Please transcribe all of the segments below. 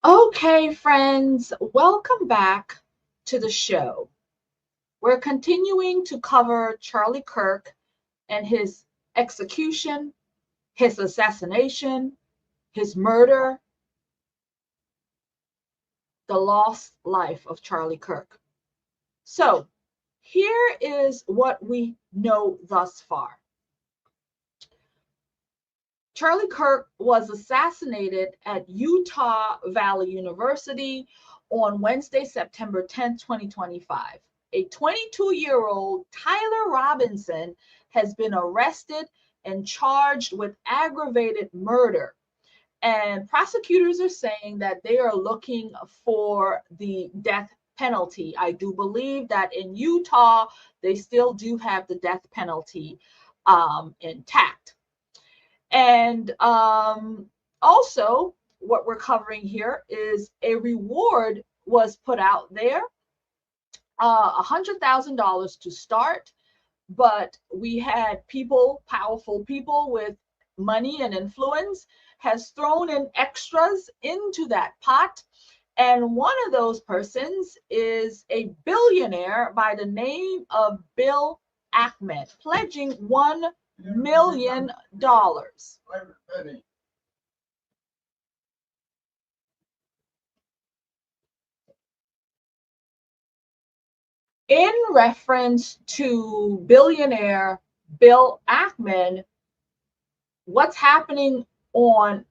Okay, friends, welcome back to the show. We're continuing to cover Charlie Kirk and his execution, his assassination, his murder, the lost life of Charlie Kirk. So, here is what we know thus far. Charlie Kirk was assassinated at Utah Valley University on Wednesday, September 10, 2025. A 22-year-old Tyler Robinson has been arrested and charged with aggravated murder. And prosecutors are saying that they are looking for the death penalty. I do believe that in Utah, they still do have the death penalty intact. And also, what we're covering here is a reward was put out there, $100,000 to start, but we had people, powerful people with money and influence, has thrown in extras into that pot. And one of those persons is a billionaire by the name of Bill Ackman, pledging $1 million. In reference to billionaire Bill Ackman, what's happening on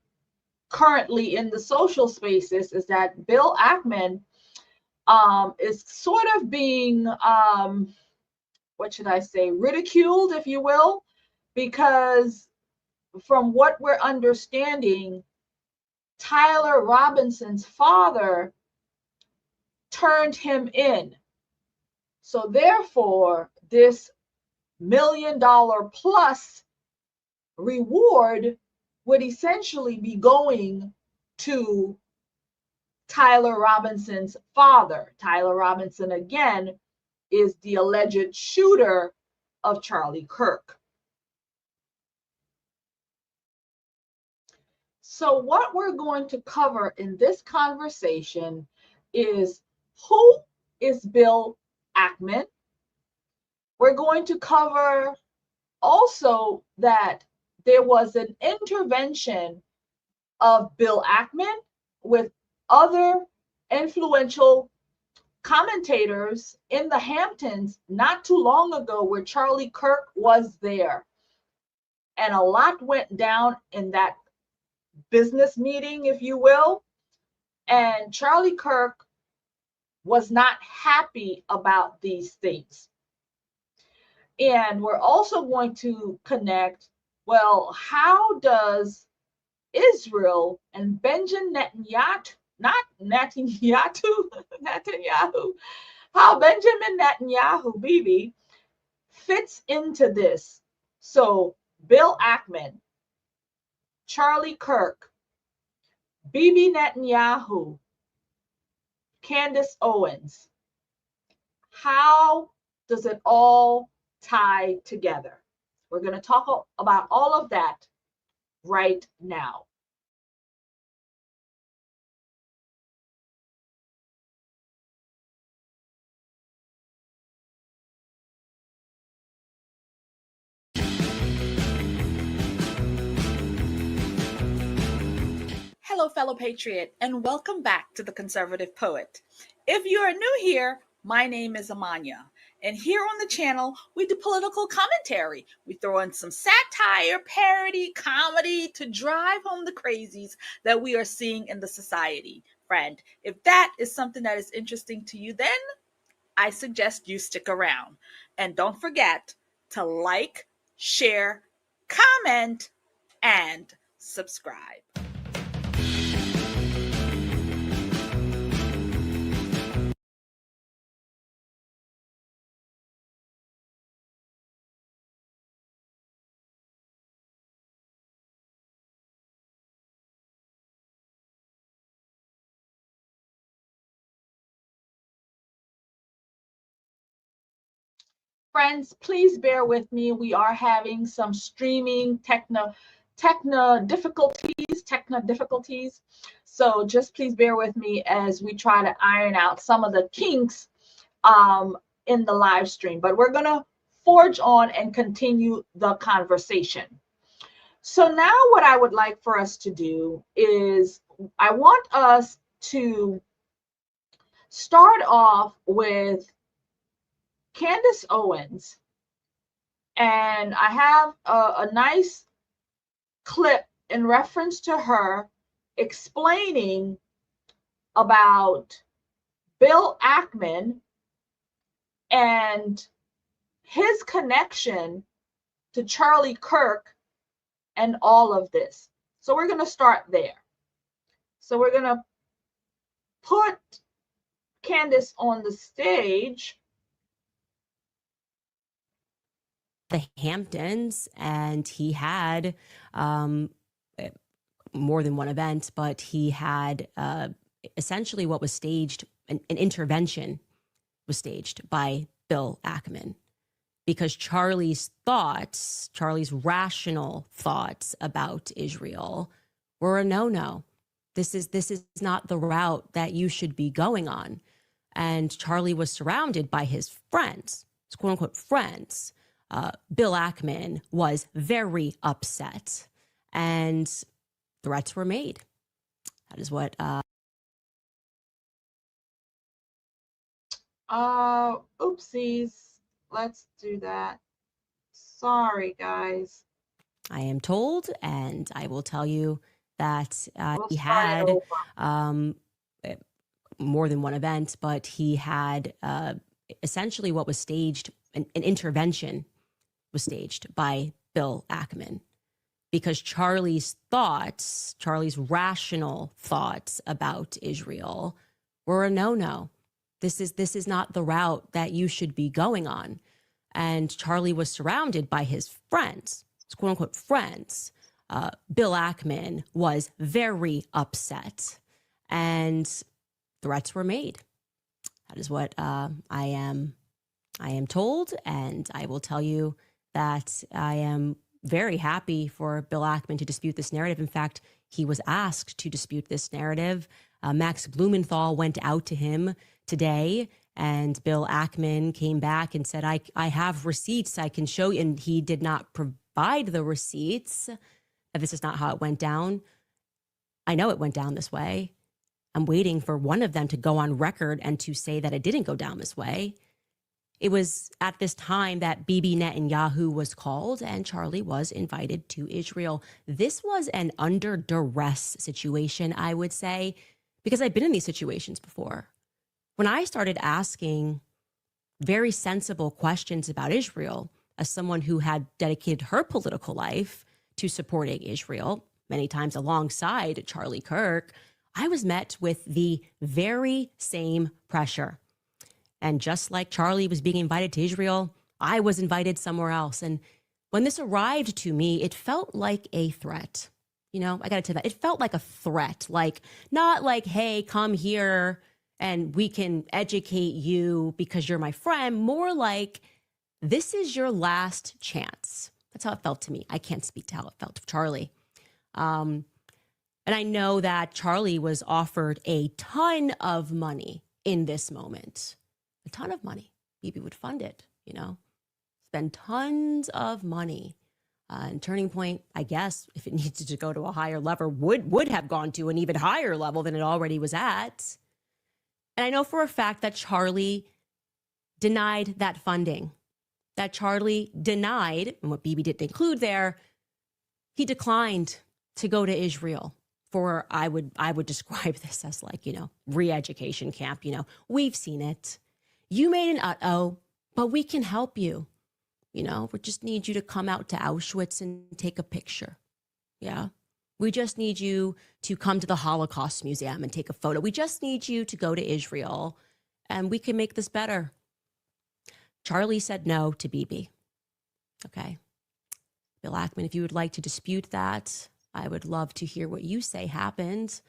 currently in the social spaces is that Bill Ackman is sort of being, what should I say, ridiculed, if you will, because from what we're understanding, Tyler Robinson's father turned him in. So therefore, this $1 million plus reward would essentially be going to Tyler Robinson's father. Tyler Robinson, again, is the alleged shooter of Charlie Kirk. So what we're going to cover in this conversation is who is Bill Ackman. We're going to cover also that there was an intervention of Bill Ackman with other influential commentators in the Hamptons not too long ago where Charlie Kirk was there. And a lot went down in that business meeting, if you will. And Charlie Kirk was not happy about these things. And we're also going to connect, well, how does Israel and Benjamin Netanyahu, not Netanyahu, Netanyahu, how Benjamin Netanyahu, Bibi, fits into this? So Bill Ackman, Charlie Kirk, Bibi Netanyahu, Candace Owens. How does it all tie together? We're going to talk about all of that right now. Hello, fellow patriot, and welcome back to The Conservative Poet. If you are new here, my name is Amania, and here on the channel, we do political commentary. We throw in some satire, parody, comedy to drive home the crazies that we are seeing in the society. Friend, if that is something that is interesting to you, then I suggest you stick around. And don't forget to like, share, comment, and subscribe. Friends, please bear with me. We are having some streaming techno difficulties. So just please bear with me as we try to iron out some of the kinks in the live stream. But we're going to forge on and continue the conversation. So now what I would like for us to do is I want us to start off with Candace Owens. And I have a nice clip in reference to her explaining about Bill Ackman and his connection to Charlie Kirk and all of this. So we're going to start there. So we're going to put Candace on the stage. The Hamptons, and he had more than one event, but he had essentially what was staged, an intervention was staged by Bill Ackman, because Charlie's rational thoughts about Israel were a no-no. This is not the route that you should be going on. And Charlie was surrounded by his friends, his quote unquote friends. Bill Ackman was very upset, and threats were made. That is what. Oopsies. Let's do that. Sorry, guys. I am told, and I will tell you that he had more than one event, but he had essentially what was staged, an intervention was staged by Bill Ackman, because Charlie's rational thoughts about Israel were a no-no. This is not the route that you should be going on. And Charlie was surrounded by his friends, his quote unquote friends. Bill Ackman was very upset, and threats were made. That is what I am told, and I will tell you that I am very happy for Bill Ackman to dispute this narrative. In fact, he was asked to dispute this narrative. Max Blumenthal went out to him today, and Bill Ackman came back and said, I have receipts I can show you. And he did not provide the receipts. This is not how it went down. I know it went down this way. I'm waiting for one of them to go on record and to say that it didn't go down this way. It was at this time that Bibi Netanyahu was called, and Charlie was invited to Israel. This was an under duress situation, I would say, because I've been in these situations before. When I started asking very sensible questions about Israel, as someone who had dedicated her political life to supporting Israel, many times alongside Charlie Kirk, I was met with the very same pressure. And just like Charlie was being invited to Israel, I was invited somewhere else. And when this arrived to me, it felt like a threat. You know, I got to tell you that. It felt like a threat, like not like, hey, come here and we can educate you because you're my friend. More like, this is your last chance. That's how it felt to me. I can't speak to how it felt to Charlie. And I know that Charlie was offered a ton of money in this moment. A ton of money. Bibi would fund it, you know, spend tons of money. And Turning Point, I guess, if it needed to go to a higher level, would have gone to an even higher level than it already was at. And I know for a fact that Charlie denied that funding, that Charlie denied, and what Bibi didn't include there, he declined to go to Israel for, I would describe this as like, you know, re-education camp. You know, we've seen it. You made an uh-oh, but we can help you. You know, we just need you to come out to Auschwitz and take a picture. Yeah. We just need you to come to the Holocaust Museum and take a photo. We just need you to go to Israel and we can make this better. Charlie said no to Bibi. Okay. Bill Ackman, if you would like to dispute that, I would love to hear what you say happened,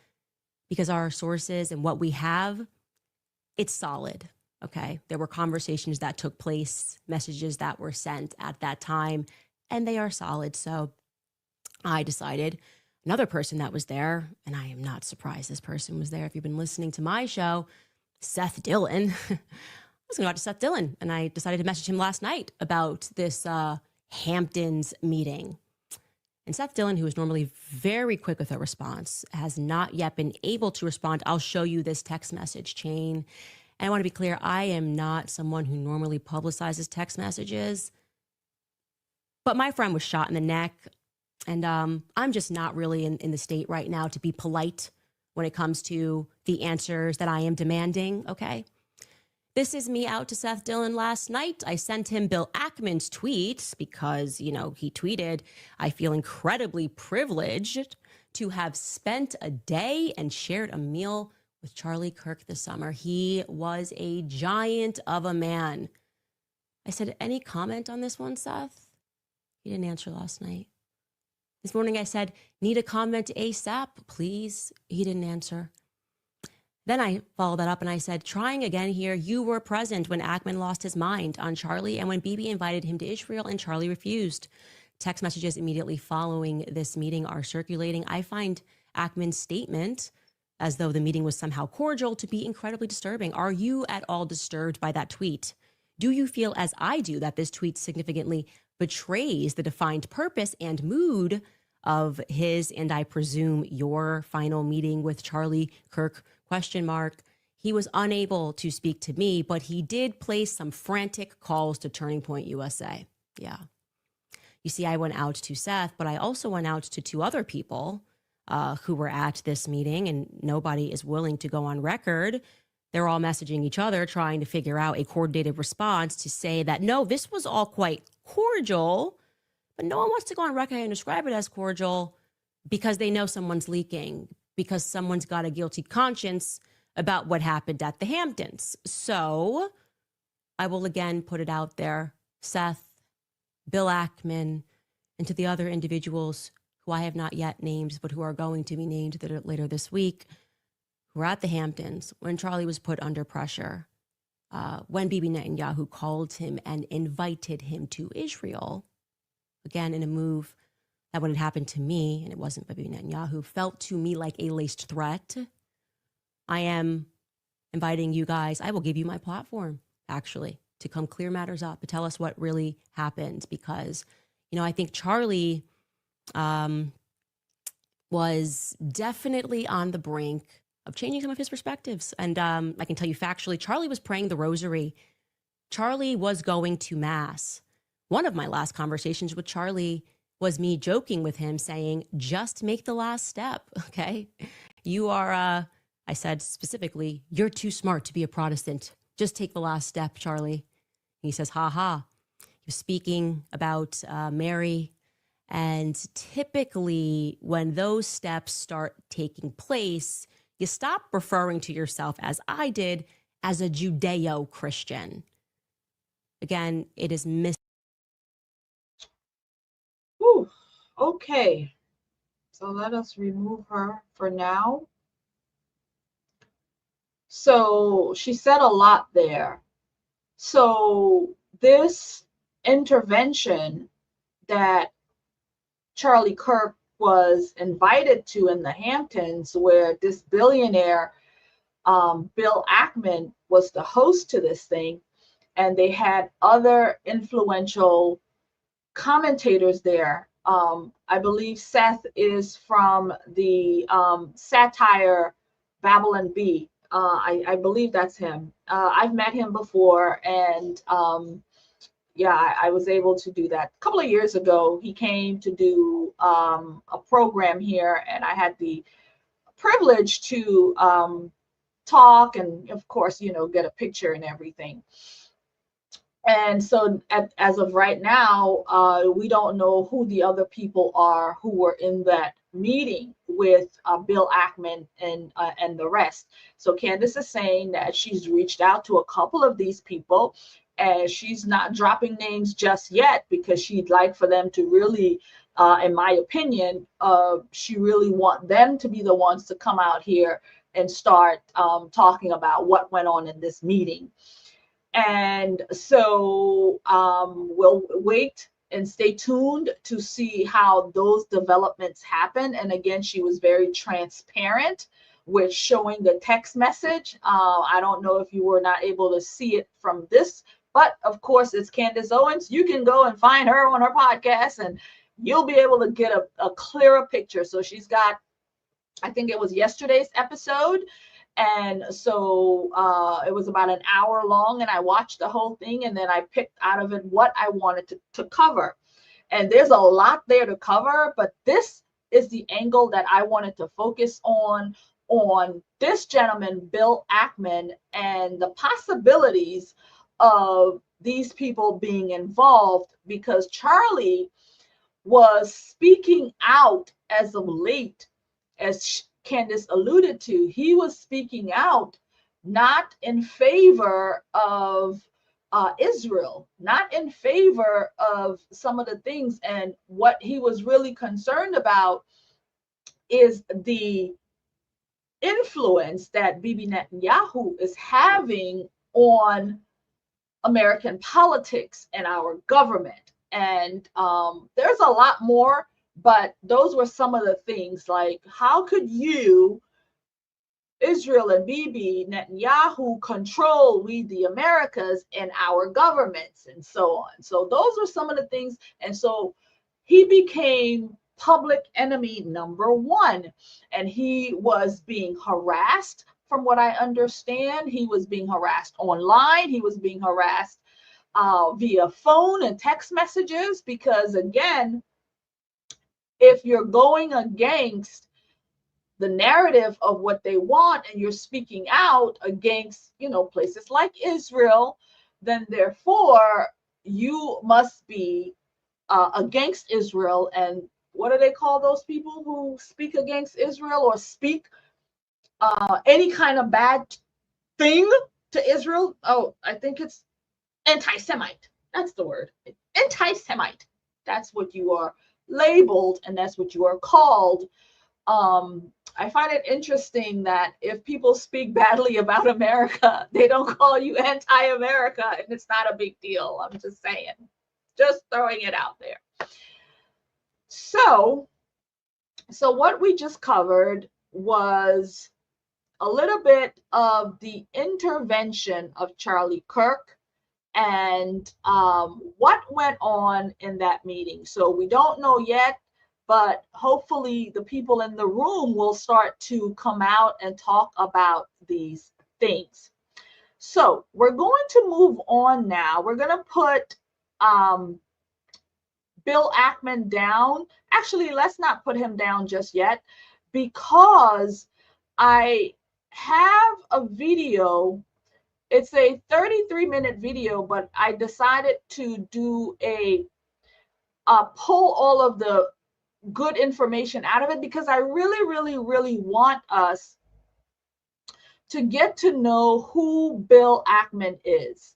because our sources and what we have, it's solid. Okay. There were conversations that took place, messages that were sent at that time, and they are solid. So I decided another person that was there, and I am not surprised this person was there. If you've been listening to my show, Seth Dillon, I was going to go out to Seth Dillon, and I decided to message him last night about this Hamptons meeting. And Seth Dillon, who is normally very quick with a response, has not yet been able to respond. I'll show you this text message chain. And I want to be clear, I am not someone who normally publicizes text messages. But my friend was shot in the neck. And I'm just not really in the state right now to be polite when it comes to the answers that I am demanding, okay? This is me out to Seth Dillon last night. I sent him Bill Ackman's tweet because, he tweeted, "I feel incredibly privileged to have spent a day and shared a meal with Charlie Kirk this summer. He was a giant of a man." I said, "Any comment on this one, Seth?" He didn't answer last night. This morning I said, "Need a comment ASAP, please." He didn't answer. Then I followed that up and I said, "Trying again here. You were present when Ackman lost his mind on Charlie and when Bibi invited him to Israel and Charlie refused." Text messages immediately following this meeting are circulating. I find Ackman's statement, as though the meeting was somehow cordial, to be incredibly disturbing. Are you at all disturbed by that tweet? Do you feel, as I do, that this tweet significantly betrays the defined purpose and mood of his, and I presume your, final meeting with Charlie Kirk? ? He was unable to speak to me, but he did place some frantic calls to Turning Point USA. Yeah. You see, I went out to Seth, but I also went out to two other people who were at this meeting, and nobody is willing to go on record. They're all messaging each other, trying to figure out a coordinated response to say that, no, this was all quite cordial, but no one wants to go on record and describe it as cordial because they know someone's leaking, because someone's got a guilty conscience about what happened at the Hamptons. So I will again put it out there, Seth, Bill Ackman, and to the other individuals who I have not yet named, but who are going to be named later this week, who were at the Hamptons when Charlie was put under pressure, when Bibi Netanyahu called him and invited him to Israel, again, in a move that when it happened to me, and it wasn't Bibi Netanyahu, felt to me like a laced threat. I am inviting you guys, I will give you my platform, actually, to come clear matters up, to tell us what really happened. Because, I think Charlie was definitely on the brink of changing some of his perspectives. And I can tell you factually, Charlie was praying the rosary. Charlie was going to mass. One of my last conversations with Charlie was me joking with him saying, just make the last step, okay? You are, I said specifically, you're too smart to be a Protestant. Just take the last step, Charlie. He says, ha ha. He was speaking about Mary. And typically when those steps start taking place, you stop referring to yourself, as I did, as a Judeo-Christian. Again, it is Whew. Okay, so let us remove her for now. So she said a lot there. So this intervention that Charlie Kirk was invited to in the Hamptons, where this billionaire, Bill Ackman, was the host to this thing, and they had other influential commentators there. I believe Seth is from the satire Babylon Bee. I believe that's him. I've met him before, and yeah, I was able to do that. A couple of years ago, he came to do a program here, and I had the privilege to talk and, of course, get a picture and everything. And so as of right now, we don't know who the other people are who were in that meeting with Bill Ackman and the rest. So Candace is saying that she's reached out to a couple of these people, and she's not dropping names just yet because she'd like for them to really, in my opinion, she really want them to be the ones to come out here and start talking about what went on in this meeting. And so we'll wait and stay tuned to see how those developments happen. And again, she was very transparent with showing the text message. I don't know if you were not able to see it from this, but of course it's Candace Owens. You can go and find her on her podcast and you'll be able to get a clearer picture. So she's got, I think it was yesterday's episode. And so it was about an hour long, and I watched the whole thing, and then I picked out of it what I wanted to cover. And there's a lot there to cover, but this is the angle that I wanted to focus on this gentleman, Bill Ackman, and the possibilities of these people being involved, because Charlie was speaking out as of late, as Candace alluded to. He was speaking out not in favor of Israel, not in favor of some of the things. And what he was really concerned about is the influence that Bibi Netanyahu is having on American politics and our government. And there's a lot more, but those were some of the things, like how could you, Israel and Bibi Netanyahu, control we the Americas and our governments and so on. So those were some of the things. And so he became public enemy number one, and he was being harassed. From what I understand, he was being harassed online. He was being harassed via phone and text messages, because again, if you're going against the narrative of what they want and you're speaking out against, places like Israel, then therefore you must be against Israel. And what do they call those people who speak against Israel or speak any kind of bad thing to Israel? Oh, I think it's anti-Semite. That's the word. Anti-Semite. That's what you are labeled, and that's what you are called. I find it interesting that if people speak badly about America, they don't call you anti-America, and it's not a big deal. I'm just saying, just throwing it out there. So what we just covered was a little bit of the intervention of Charlie Kirk and what went on in that meeting. So we don't know yet, but hopefully the people in the room will start to come out and talk about these things. So we're going to move on now. We're going to put Bill Ackman down. Actually, let's not put him down just yet, because I have a video. It's a 33-minute video, but I decided to do pull all of the good information out of it, because I really want us to get to know who Bill Ackman is.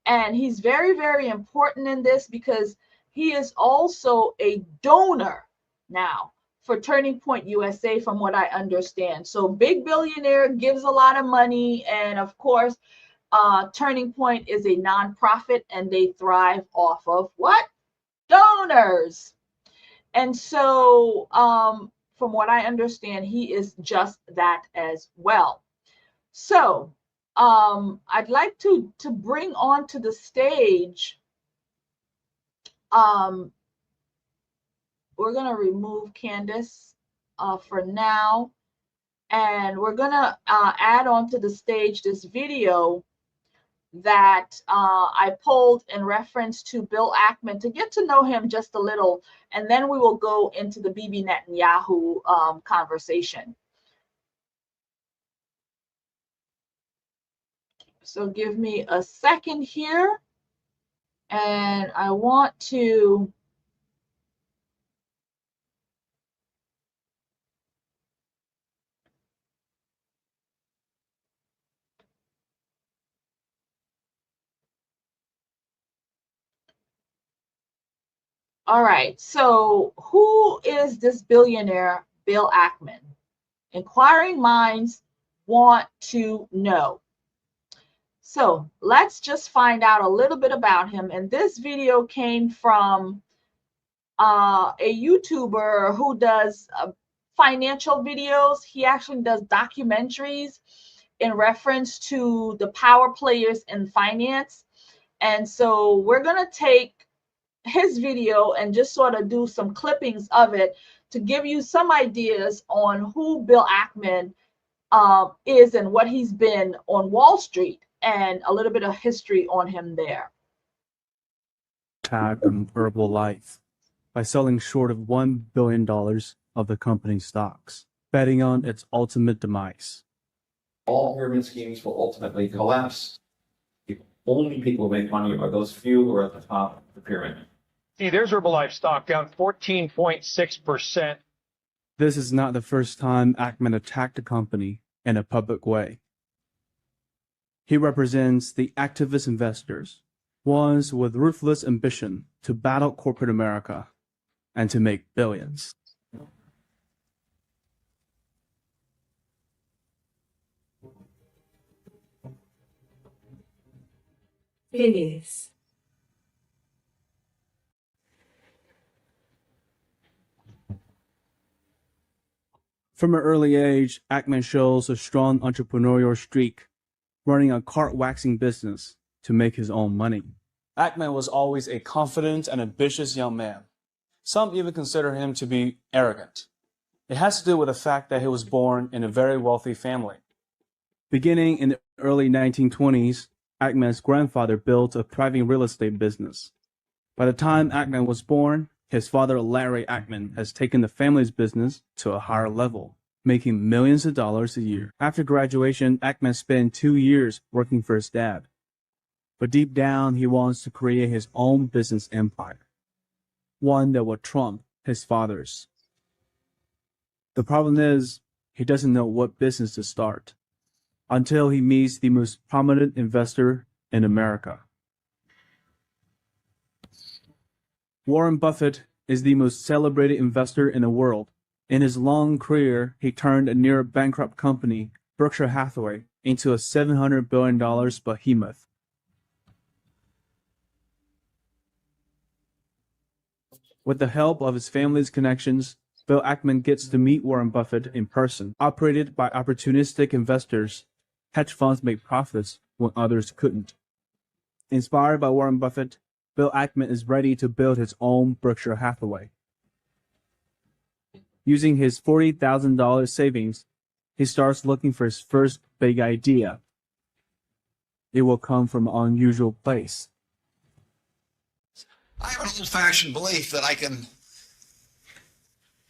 And he's very important in this, because he is also a donor now for Turning Point USA, from what I understand. So Big Billionaire gives a lot of money, and of course, Turning Point is a nonprofit, and they thrive off of what? Donors. And so from what I understand, he is just that as well. So I'd like to bring onto the stage, we're going to remove Candace for now, and we're going to add onto the stage this video that I pulled in reference to Bill Ackman, to get to know him just a little, and then we will go into the Bibi Netanyahu conversation. So give me a second here, and I want to all right, so who is this billionaire, Bill Ackman? Inquiring minds want to know. So let's just find out a little bit about him. And this video came from a YouTuber who does financial videos. He actually does documentaries in reference to the power players in finance. And so we're going to take his video and just sort of do some clippings of it to give you some ideas on who Bill Ackman is and what he's been on Wall Street, and a little bit of history on him there. Attack on Herbalife by selling short of $1 billion of the company's stocks, betting on its ultimate demise. All pyramid schemes will ultimately collapse. The only people who make money are those few who are at the top of the pyramid. See, there's Herbalife stock down 14.6%. This is not the first time Ackman attacked a company in a public way. He represents the activist investors, ones with ruthless ambition to battle corporate America and to make billions. Phineas. From an early age, Ackman shows a strong entrepreneurial streak, running a cart waxing business to make his own money. Ackman was always a confident and ambitious young man. Some even consider him to be arrogant. It has to do with the fact that he was born in a very wealthy family. Beginning in the early 1920s, Ackman's grandfather built a private real estate business. By the time Ackman was born, his father, Larry Ackman, has taken the family's business to a higher level, making millions of dollars a year. After graduation, Ackman spent 2 years working for his dad. But deep down, he wants to create his own business empire, one that will trump his father's. The problem is, he doesn't know what business to start until he meets the most prominent investor in America. Warren Buffett is the most celebrated investor in the world. In his long career, he turned a near bankrupt company, Berkshire Hathaway, into a $700 billion behemoth. With the help of his family's connections, Bill Ackman gets to meet Warren Buffett in person. Operated by opportunistic investors, hedge funds make profits when others couldn't. Inspired by Warren Buffett, Bill Ackman is ready to build his own Berkshire Hathaway. Using his $40,000 savings, he starts looking for his first big idea. It will come from an unusual place. I have an old-fashioned belief that I can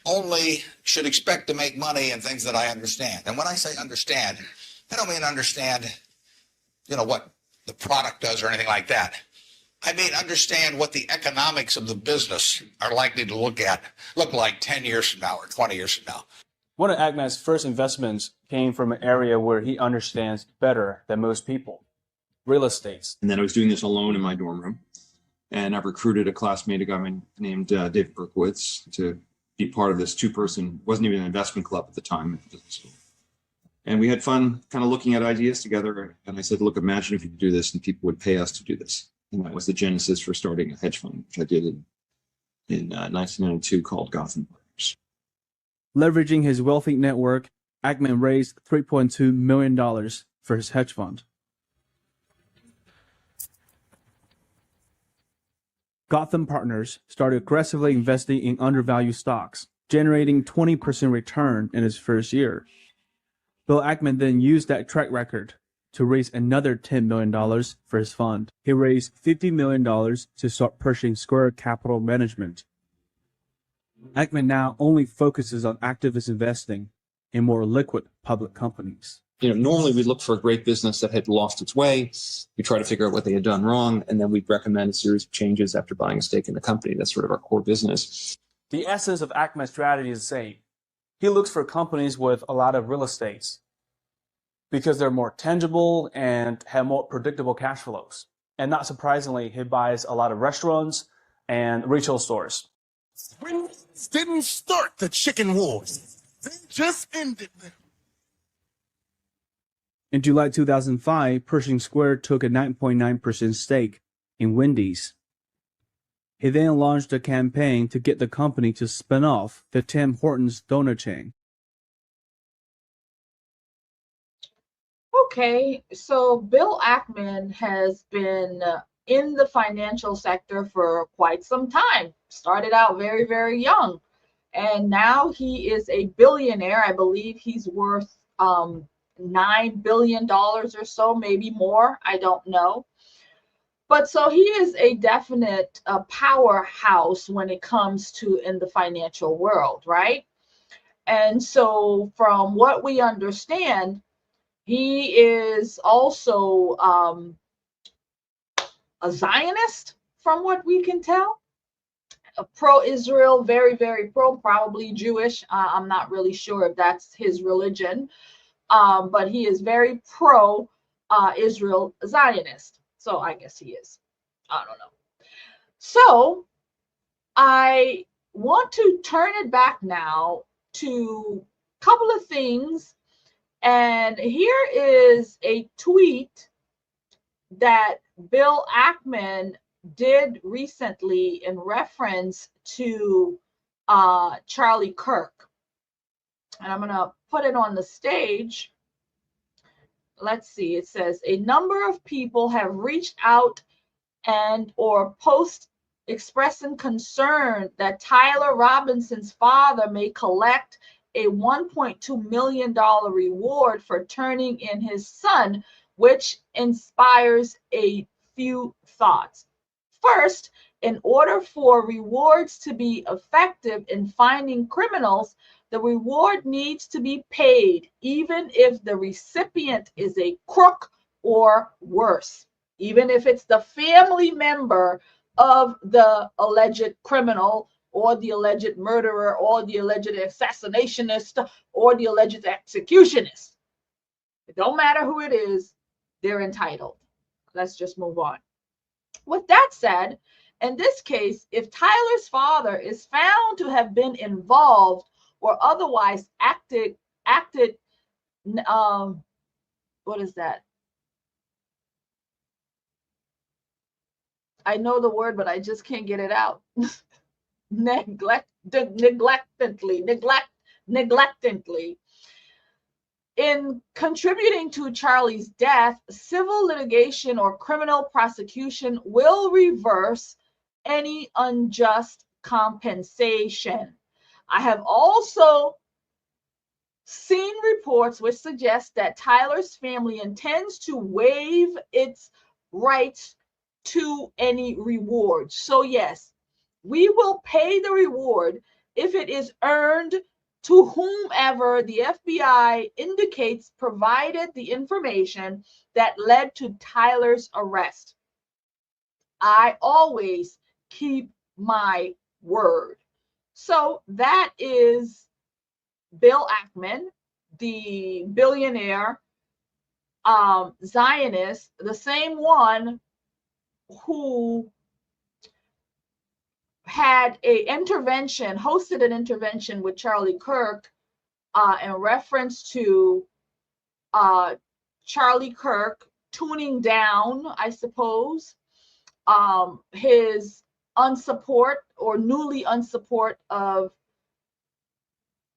only should expect to make money in things that I understand. And when I say understand, I don't mean understand, what the product does or anything like that. I mean, understand what the economics of the business are likely to look like 10 years from now or 20 years from now. One of Ackman's first investments came from an area where he understands better than most people, real estate. And then I was doing this alone in my dorm room. And I recruited a classmate, a guy named David Berkowitz, to be part of this two-person, wasn't even an investment club at the time. And we had fun kind of looking at ideas together. And I said, look, imagine if you could do this and people would pay us to do this. And that was the genesis for starting a hedge fund, which I did in 1992 called Gotham Partners. Leveraging his wealthy network, Ackman raised $3.2 million for his hedge fund. Gotham Partners started aggressively investing in undervalued stocks, generating 20% return in his first year. Bill Ackman then used that track record to raise another $10 million for his fund. He raised $50 million to start pushing Square Capital Management. Ackman now only focuses on activist investing in more liquid public companies. Normally we look for a great business that had lost its way. We try to figure out what they had done wrong, and then we'd recommend a series of changes after buying a stake in the company. That's sort of our core business. The essence of Ackman's strategy is the same. He looks for companies with a lot of real estate because they're more tangible and have more predictable cash flows. And not surprisingly, he buys a lot of restaurants and retail stores. Springs didn't start the chicken wars. They just ended them. In July 2005, Pershing Square took a 9.9% stake in Wendy's. He then launched a campaign to get the company to spin off the Tim Hortons donut chain. Okay, so Bill Ackman has been in the financial sector for quite some time. Started out very, very young, and now he is a billionaire. I believe he's worth $9 billion or so, maybe more. I don't know. But so he is a definite powerhouse when it comes to in the financial world, right? And so from what we understand, he is also a Zionist, from what we can tell. Pro-Israel, very, very pro, probably Jewish. I'm not really sure if that's his religion, but he is very pro-Israel Zionist. So I guess he is. I don't know. So I want to turn it back now to a couple of things. And here is a tweet that Bill Ackman did recently in reference to Charlie Kirk. And I'm going to put it on the stage. Let's see. It says, a number of people have reached out and or post expressing concern that Tyler Robinson's father may collect a $1.2 million reward for turning in his son, which inspires a few thoughts. First, in order for rewards to be effective in finding criminals, the reward needs to be paid, even if the recipient is a crook or worse, even if it's the family member of the alleged criminal or the alleged murderer or the alleged assassinationist or the alleged executionist. It don't matter who it is, they're entitled. Let's just move on. With that said, in this case, if Tyler's father is found to have been involved or otherwise acted, what is that? I know the word, but I just can't get it out. neglectantly in contributing to Charlie's death, civil litigation or criminal prosecution will reverse any unjust compensation. I have also seen reports which suggest that Tyler's family intends to waive its rights to any reward. So yes, we will pay the reward if it is earned to whomever the FBI indicates provided the information that led to Tyler's arrest. I always keep my word. So that is Bill Ackman, the billionaire Zionist, the same one who had hosted an intervention with Charlie Kirk in reference to Charlie Kirk tuning down, I suppose, his unsupport or newly unsupport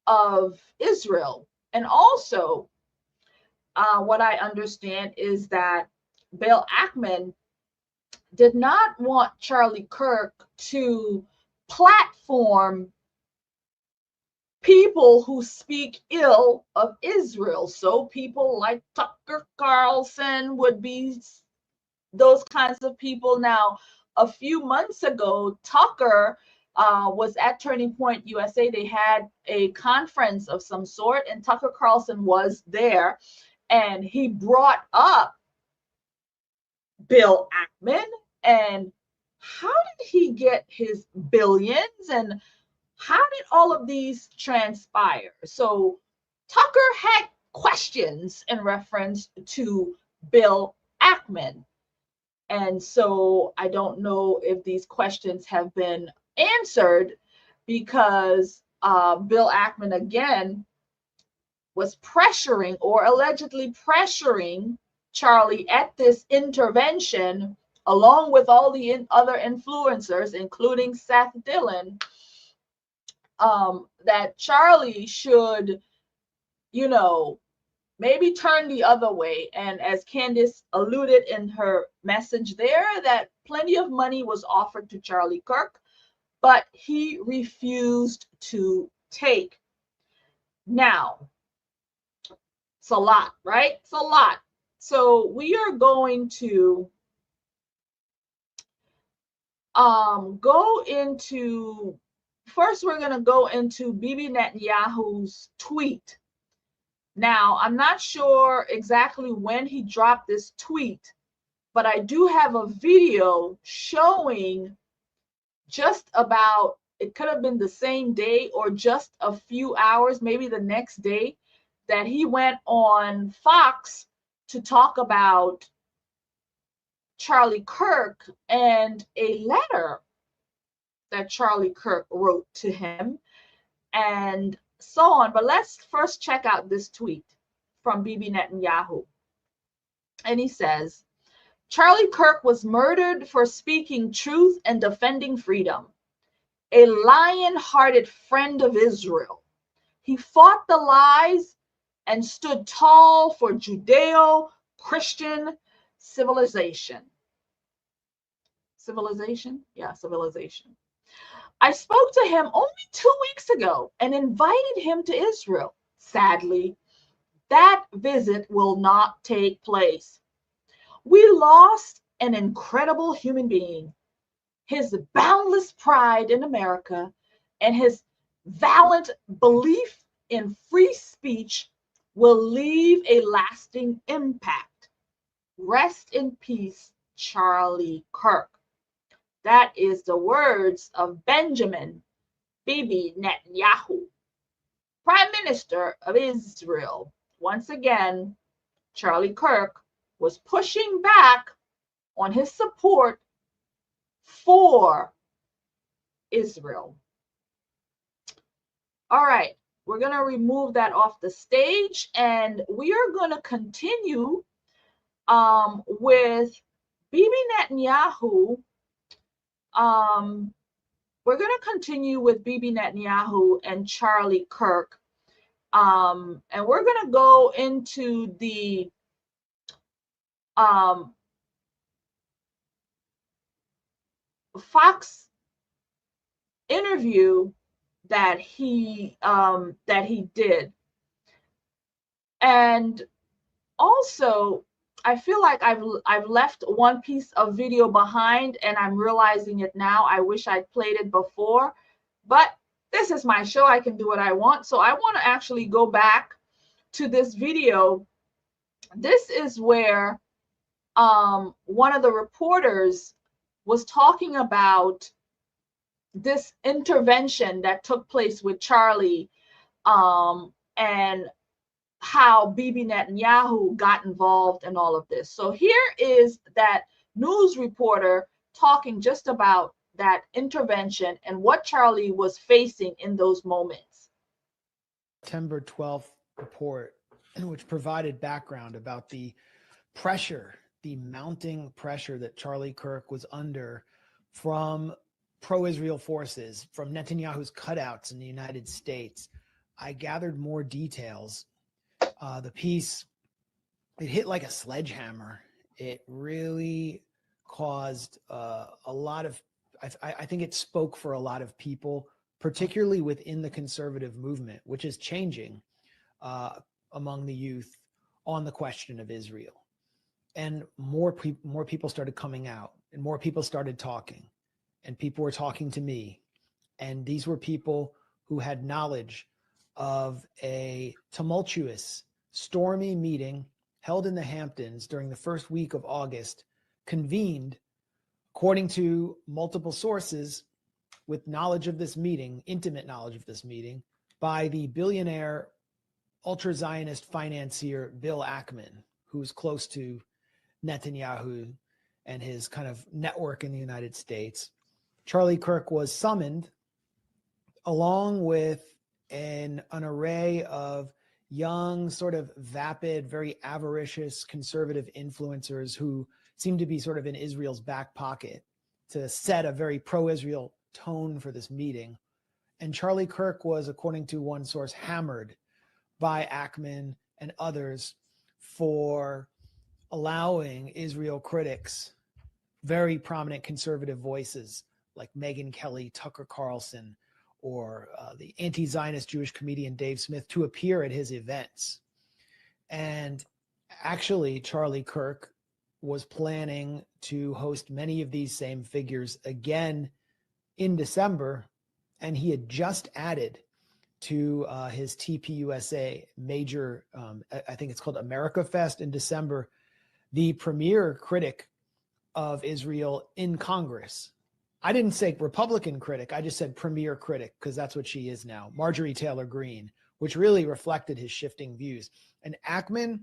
of Israel. And also, what I understand is that Bill Ackman did not want Charlie Kirk to platform people who speak ill of Israel. So people like Tucker Carlson would be those kinds of people. Now, a few months ago, Tucker was at Turning Point USA. They had a conference of some sort, and Tucker Carlson was there, and he brought up Bill Ackman and how did he get his billions and how did all of these transpire? So Tucker had questions in reference to Bill Ackman. And so I don't know if these questions have been answered because Bill Ackman again was pressuring or allegedly pressuring Charlie at this intervention along with all the other influencers, including Seth Dillon, that Charlie should, you know, maybe turn the other way. And as Candace alluded in her message there, that plenty of money was offered to Charlie Kirk, but he refused to take. Now, it's a lot, right? It's a lot. So we are going to go into, first we're going to go into Bibi Netanyahu's tweet. Now, I'm not sure exactly when he dropped this tweet, but I do have a video showing just about, it could have been the same day or just a few hours, maybe the next day, that he went on Fox to talk about Charlie Kirk and a letter that Charlie Kirk wrote to him and so on. But let's first check out this tweet from Bibi Netanyahu. And he says, Charlie Kirk was murdered for speaking truth and defending freedom. A lion-hearted friend of Israel. He fought the lies and stood tall for Judeo-Christian civilization. Civilization? Yeah, civilization. I spoke to him only 2 weeks ago and invited him to Israel. Sadly, that visit will not take place. We lost an incredible human being. His boundless pride in America and his valiant belief in free speech will leave a lasting impact. Rest in peace, Charlie Kirk. That is the words of Benjamin Bibi Netanyahu, Prime Minister of Israel. Once again, Charlie Kirk was pushing back on his support for Israel. All right, we're going to remove that off the stage, and we are going to continue with Bibi Netanyahu. We're going to continue with Bibi Netanyahu and Charlie Kirk. And we're going to go into the Fox interview that he did. And also, I feel like I've left one piece of video behind, and I'm realizing it now. I wish I'd played it before, but this is my show. I can do what I want. So I want to actually go back to this video. This is where one of the reporters was talking about this intervention that took place with Charlie, and how Bibi Netanyahu got involved in all of this. So here is that news reporter talking just about that intervention and what Charlie was facing in those moments. September 12th report, which provided background about the pressure, the mounting pressure that Charlie Kirk was under from pro-Israel forces, from Netanyahu's cutouts in the United States. I gathered more details. The piece, it hit like a sledgehammer. It really caused a lot of, I think it spoke for a lot of people, particularly within the conservative movement, which is changing among the youth on the question of Israel. And more people started coming out, and more people started talking, and people were talking to me. And these were people who had knowledge of a tumultuous, stormy meeting held in the Hamptons during the first week of August, convened, according to multiple sources, with knowledge of this meeting, intimate knowledge of this meeting, by the billionaire ultra-Zionist financier Bill Ackman, who's close to Netanyahu and his kind of network in the United States. Charlie Kirk was summoned along with an array of young, sort of vapid, very avaricious conservative influencers who seemed to be sort of in Israel's back pocket to set a very pro-Israel tone for this meeting. And Charlie Kirk was, according to one source, hammered by Ackman and others for allowing Israel critics, very prominent conservative voices like Megyn Kelly, Tucker Carlson, or the anti-Zionist Jewish comedian Dave Smith, to appear at his events. And actually, Charlie Kirk was planning to host many of these same figures again in December, and he had just added to his TPUSA major, I think it's called America Fest in December, the premier critic of Israel in Congress. I didn't say Republican critic, I just said premier critic, because that's what she is now, Marjorie Taylor Greene, which really reflected his shifting views. And Ackman,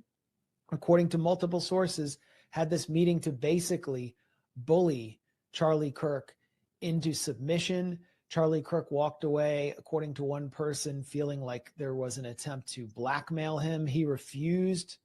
according to multiple sources, had this meeting to basically bully Charlie Kirk into submission. Charlie Kirk walked away, according to one person, feeling like there was an attempt to blackmail him. He refused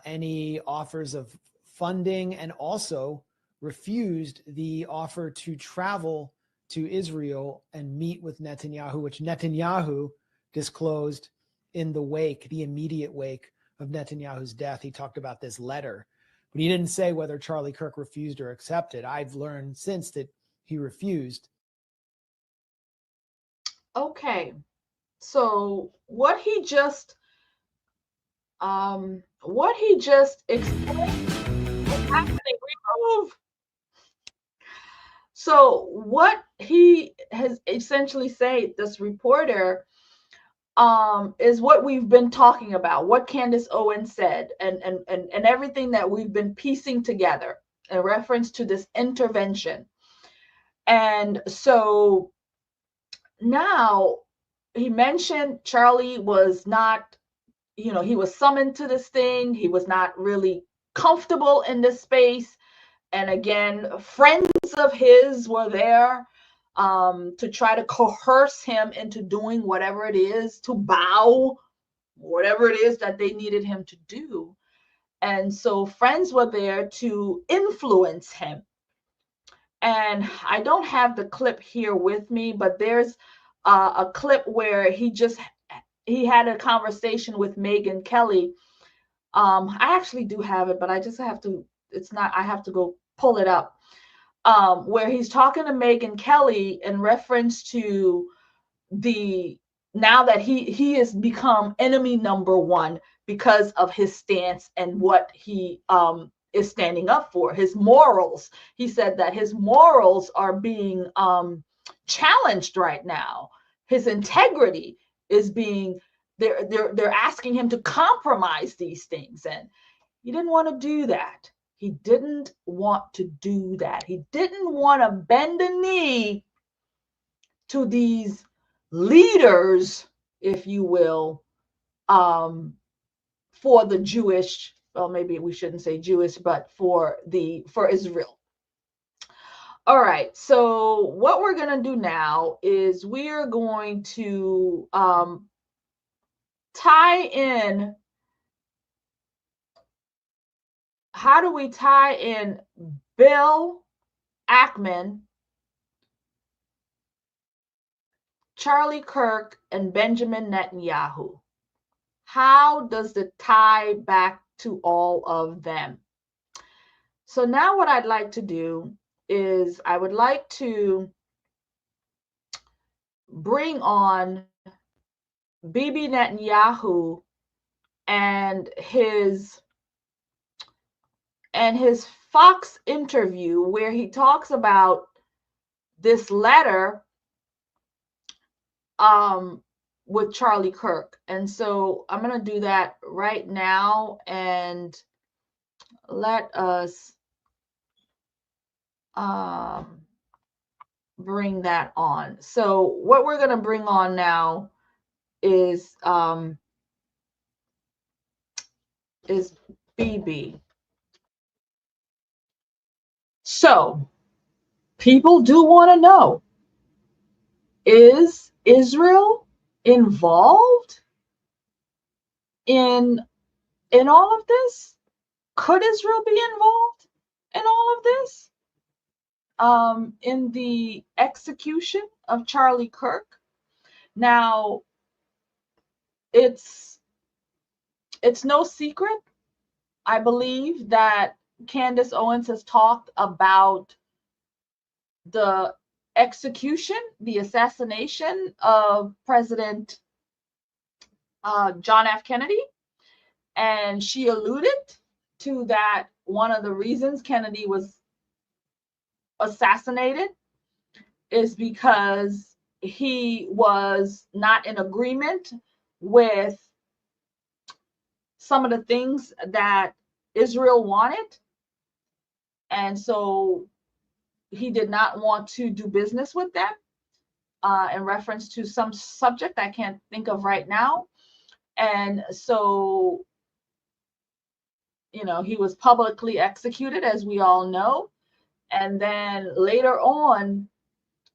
any offers of funding and also refused the offer to travel to Israel and meet with Netanyahu, which Netanyahu disclosed in the wake, the immediate wake of Netanyahu's death. He talked about this letter, but he didn't say whether Charlie Kirk refused or accepted. I've learned since that he refused. Okay, so what he just explained is happening. Remove. So what he has essentially said, this reporter, is what we've been talking about, what Candace Owens said, and everything that we've been piecing together in reference to this intervention. And so now he mentioned Charlie was not, he was summoned to this thing. He was not really comfortable in this space. And again, friends of his were there to try to coerce him into doing whatever it is, to bow, whatever it is that they needed him to do. And so friends were there to influence him. And I don't have the clip here with me, but there's a clip where he had a conversation with Megyn Kelly. I actually do have it, but I just have to, I have to go pull it up. Where he's talking to Megyn Kelly in reference to now that he has become enemy number one because of his stance and what he is standing up for, his morals. He said that his morals are being challenged right now. His integrity is being, they're asking him to compromise these things, and he didn't want to do that. He didn't want to do that. He didn't want to bend a knee to these leaders, if you will, for the Jewish, well, maybe we shouldn't say Jewish, but for Israel. All right, so what we're going to do now is we're going to tie in. How do we tie in Bill Ackman, Charlie Kirk, and Benjamin Netanyahu? How does it tie back to all of them? So now what I'd like to do is I would like to bring on Bibi Netanyahu and his Fox interview, where he talks about this letter with Charlie Kirk. And so I'm going to do that right now, and let us bring that on. So what we're going to bring on now is BB. So people do want to know, is Israel involved in all of this? Could Israel be involved? in all of this, in the execution of Charlie Kirk. Now, it's no secret, I believe, that Candace Owens has talked about the execution, the assassination of President John F. Kennedy. And she alluded to that one of the reasons Kennedy was assassinated is because he was not in agreement with some of the things that Israel wanted. And so he did not want to do business with them in reference to some subject I can't think of right now. And so, he was publicly executed, as we all know. And then later on,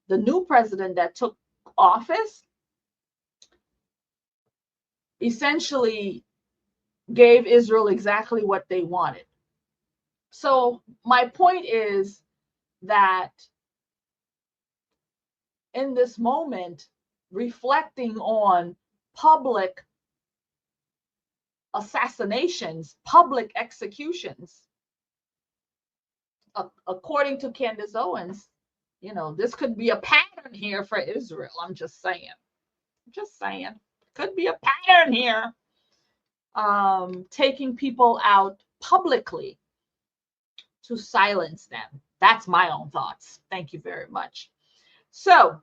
the new president that took office essentially gave Israel exactly what they wanted. So my point is that in this moment, reflecting on public assassinations, public executions, according to Candace Owens, this could be a pattern here for Israel. I'm just saying. Could be a pattern here. Taking people out publicly to silence them. That's my own thoughts. Thank you very much. So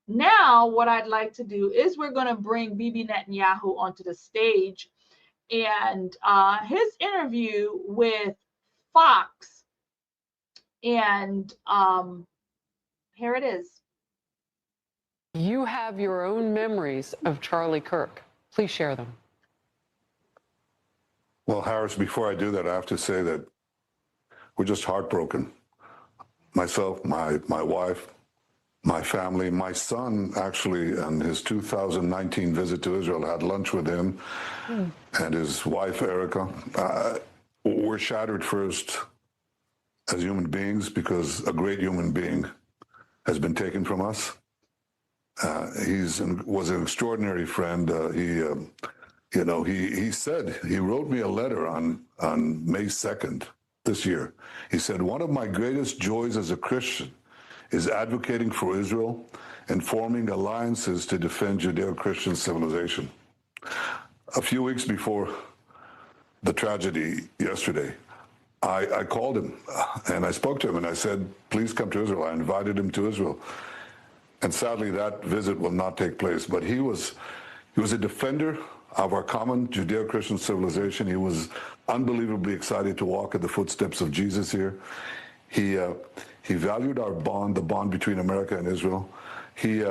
now what I'd like to do is we're going to bring Bibi Netanyahu onto the stage, and his interview with Fox. And here it is. You have your own memories of Charlie Kirk. Please share them. Well, Harris, before I do that, I have to say that we're just heartbroken. Myself, my wife, my family, my son, actually, on his 2019 visit to Israel, had lunch with him and his wife, Erica. We're shattered first as human beings because a great human being has been taken from us. Was an extraordinary friend. He said, he wrote me a letter on May 2nd this year. He said, one of my greatest joys as a Christian is advocating for Israel and forming alliances to defend Judeo-Christian civilization. A few weeks before the tragedy yesterday, I called him and I spoke to him and I said, please come to Israel. I invited him to Israel. And sadly, that visit will not take place. But he was a defender of our common Judeo-Christian civilization. He was unbelievably excited to walk in the footsteps of Jesus here. He valued our bond, the bond between America and Israel. He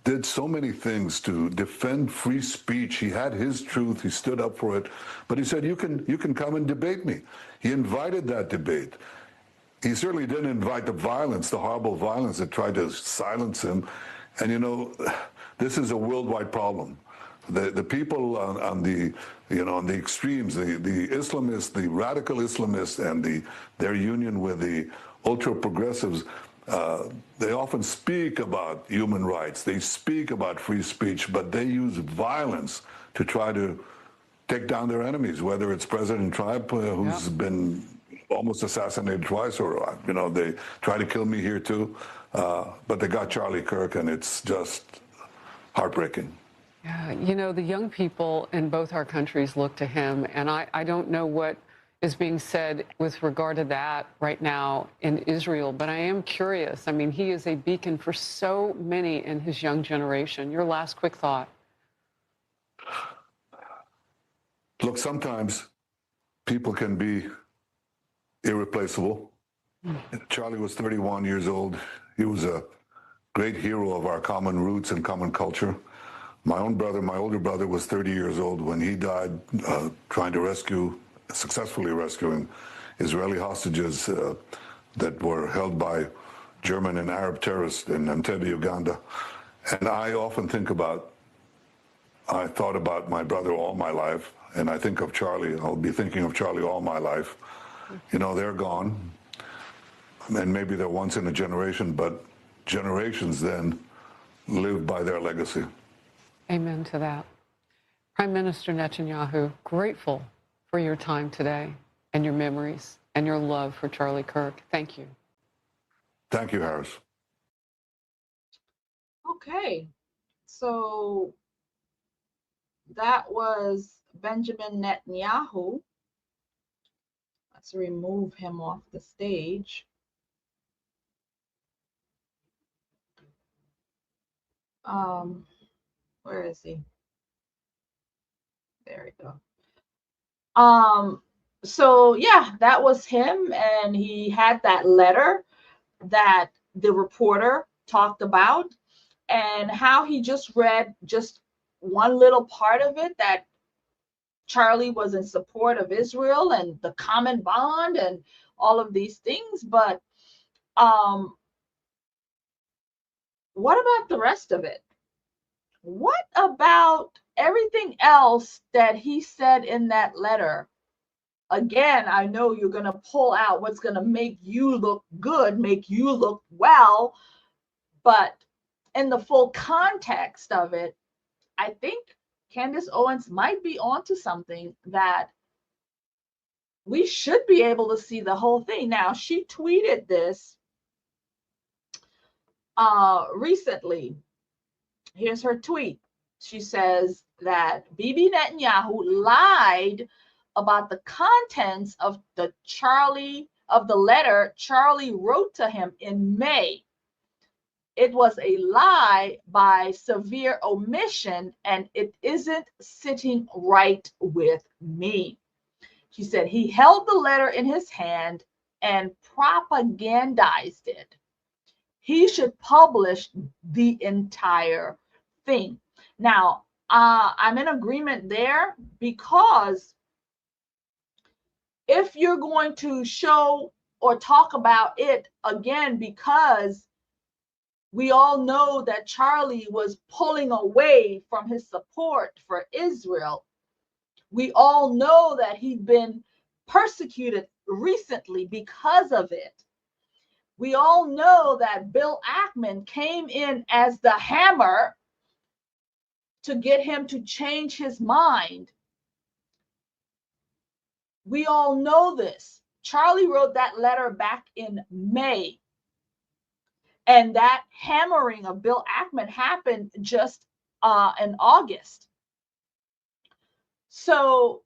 did so many things to defend free speech. He had his truth. He stood up for it. But he said, you can come and debate me. He invited that debate. He certainly didn't invite the violence, the horrible violence that tried to silence him. And, this is a worldwide problem. The people on the extremes, the Islamists, the radical Islamists, and their union with the ultra-progressives, they often speak about human rights. They speak about free speech, but they use violence to try to take down their enemies, whether it's President Trump, who's been almost assassinated twice, or, they try to kill me here too. But they got Charlie Kirk, and it's just heartbreaking. Yeah, the young people in both our countries look to him, and I don't know what is being said with regard to that right now in Israel, but I am curious. I mean, he is a beacon for so many in his young generation. Your last quick thought. Look, sometimes people can be irreplaceable. Charlie was 31 years old. He was a great hero of our common roots and common culture. My older brother was 30 years old when he died trying to successfully rescuing Israeli hostages that were held by German and Arab terrorists in Entebbe, Uganda. And I often I thought about my brother all my life. and I think of Charlie. I'll be thinking of Charlie all my life. You know, they're gone, and maybe they're once in a generation, but generations then live by their legacy. Amen to that. Prime Minister Netanyahu, grateful for your time today and your memories and your love for Charlie Kirk. Thank you. Thank you, Harris. Okay, so that was Benjamin Netanyahu. Let's remove him off the stage. Where is he? There we go. So yeah, that was him, and he had that letter that the reporter talked about, and how he just read just one little part of it, that Charlie was in support of Israel and the common bond and all of these things. But what about the rest of it? What about everything else that he said in that letter? Again, I know you're going to pull out what's going to make you look good, make you look well, but in the full context of it, I think Candace Owens might be onto something, that we should be able to see the whole thing. Now, she tweeted this recently. Here's her tweet. She says that Bibi Netanyahu lied about the contents of the letter Charlie wrote to him in May. It was a lie by severe omission, and it isn't sitting right with me. She said he held the letter in his hand and propagandized it. He should publish the entire thing. Now, I'm in agreement there, because if you're going to show or talk about it again, because we all know that Charlie was pulling away from his support for Israel. We all know that he'd been persecuted recently because of it. We all know that Bill Ackman came in as the hammer to get him to change his mind. We all know this. Charlie wrote that letter back in May. And that hammering of Bill Ackman happened just in August. So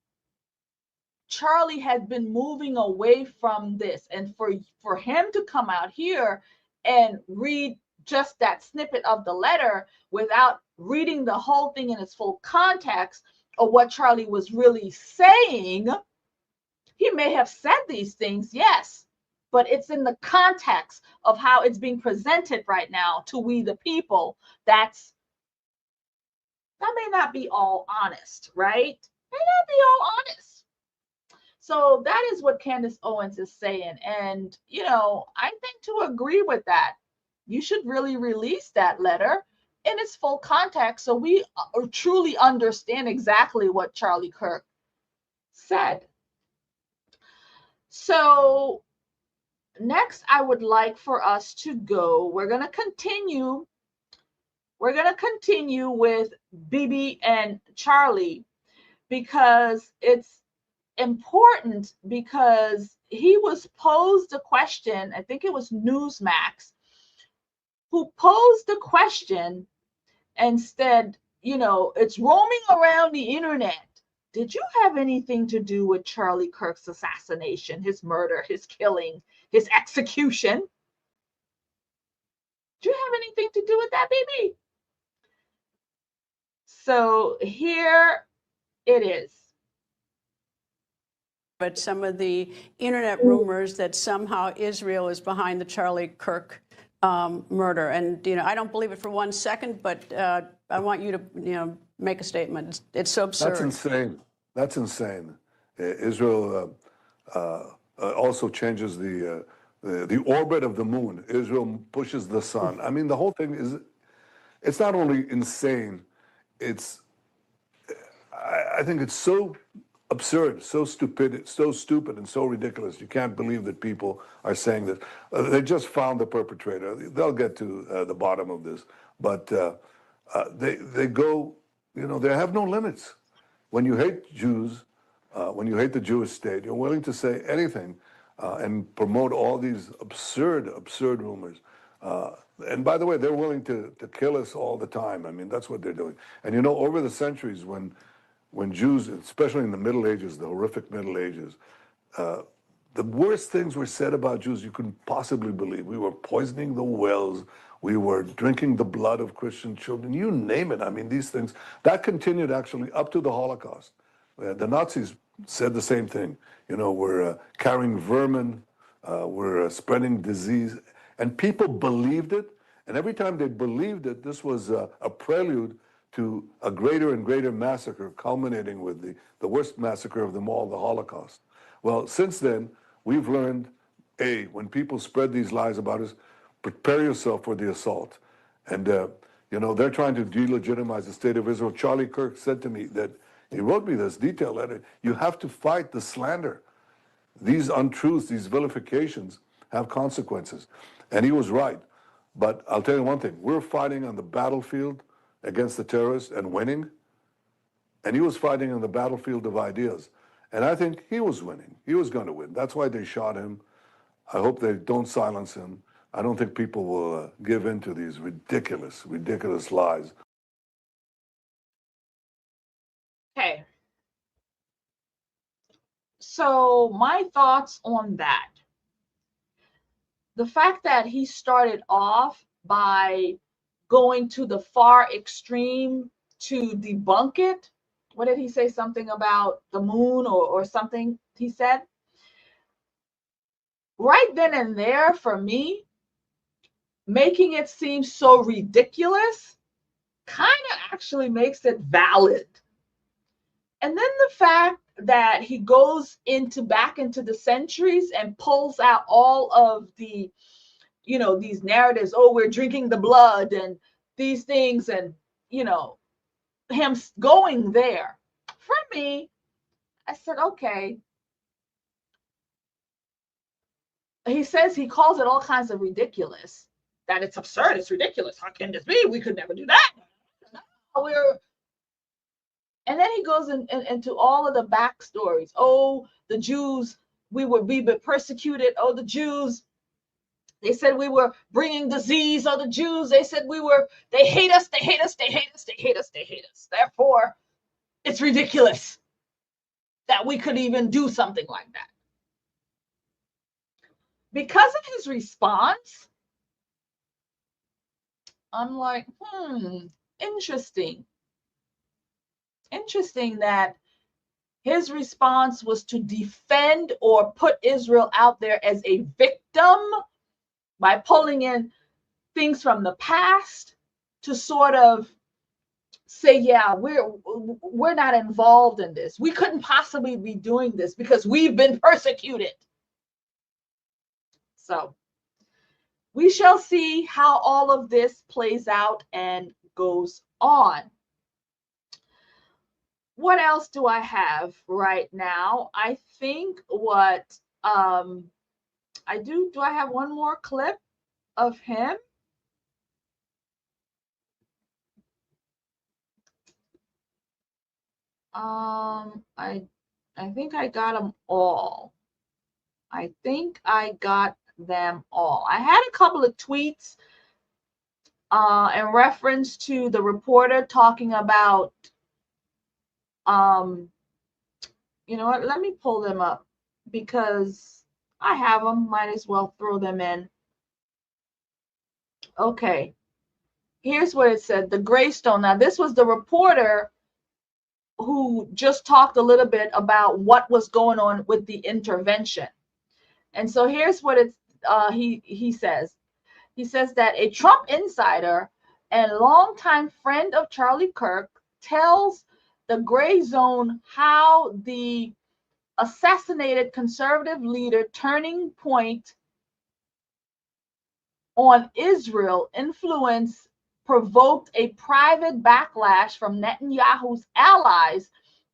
Charlie had been moving away from this. And for him to come out here and read just that snippet of the letter without reading the whole thing in its full context of what Charlie was really saying, he may have said these things, yes, but it's in the context of how it's being presented right now to we the people. That may not be all honest, right? May not be all honest. So that is what Candace Owens is saying. And, you know, I think to agree with that, you should really release that letter in its full context so we truly understand exactly what Charlie Kirk said. So next, I would like for us to go. We're going to continue with Bibi and Charlie, because it's important, because he was posed a question. I think it was Newsmax who posed the question and said, you know, it's roaming around the internet. Did you have anything to do with Charlie Kirk's assassination, his murder, his killing, his execution? Do you have anything to do with that, baby? So here it is. But some of the internet rumors that somehow Israel is behind the Charlie Kirk murder. And, you know, I don't believe it for 1 second, but I want you to, you know, make a statement. It's so absurd. That's insane. That's insane. Israel also changes the orbit of the moon. Israel pushes the sun. I mean, the whole thing is, it's not only insane, it's I think it's so absurd, so stupid, and so ridiculous. You can't believe that people are saying this. They just found the perpetrator. They'll get to the bottom of this, but they go, they have no limits. When you hate Jews, when you hate the Jewish state, you're willing to say anything and promote all these absurd rumors. And by the way, they're willing to kill us all the time. I mean, that's what they're doing. And over the centuries, when Jews, especially in the Middle Ages, the horrific Middle Ages, the worst things were said about Jews you couldn't possibly believe. We were poisoning the wells. We were drinking the blood of Christian children. You name it. I mean, these things, that continued actually up to the Holocaust. The Nazis said the same thing. We're carrying vermin, we're spreading disease. And people believed it. And every time they believed it, this was a prelude to a greater and greater massacre, culminating with the worst massacre of them all, the Holocaust. Well, since then, we've learned, when people spread these lies about us, prepare yourself for the assault. And, they're trying to delegitimize the state of Israel. Charlie Kirk said to me that, he wrote me this detailed letter, you have to fight the slander. These untruths, these vilifications have consequences. And he was right. But I'll tell you one thing, we're fighting on the battlefield against the terrorists and winning. And he was fighting on the battlefield of ideas. And I think he was winning. He was going to win. That's why they shot him. I hope they don't silence him. I don't think people will give in to these ridiculous lies. Okay. So my thoughts on that. The fact that he started off by going to the far extreme to debunk it. What did he say? Something about the moon or something he said? Right then and there, for me, making it seem so ridiculous kind of actually makes it valid. And then the fact that he goes back into the centuries and pulls out all of the, these narratives, we're drinking the blood and these things, and, him going there. For me, I said, okay. He calls it all kinds of ridiculous, that it's absurd, it's ridiculous. How can this be? We could never do that. And then he goes into all of the backstories. Oh, the Jews, we were persecuted. Oh, the Jews, they said we were bringing disease. Oh, the Jews, they said they hate us, they hate us, they hate us, they hate us, they hate us. Therefore, it's ridiculous that we could even do something like that. Because of his response, I'm like, interesting. Interesting that his response was to defend or put Israel out there as a victim by pulling in things from the past to sort of say, yeah, we're not involved in this. We couldn't possibly be doing this because we've been persecuted. So we shall see how all of this plays out and goes on. What else do I have right now? I think what I do I have one more clip of him? I think I got them all. I think I got them all. I had a couple of tweets in reference to the reporter talking about you know what, let me pull them up because I have them, might as well throw them in. Okay, here's what it said, the Greystone. Now this was the reporter who just talked a little bit about what was going on with the intervention. And so here's what it's he says. He says that a Trump insider and longtime friend of Charlie Kirk tells the Gray Zone how the assassinated conservative leader turning point on Israel influence provoked a private backlash from Netanyahu's allies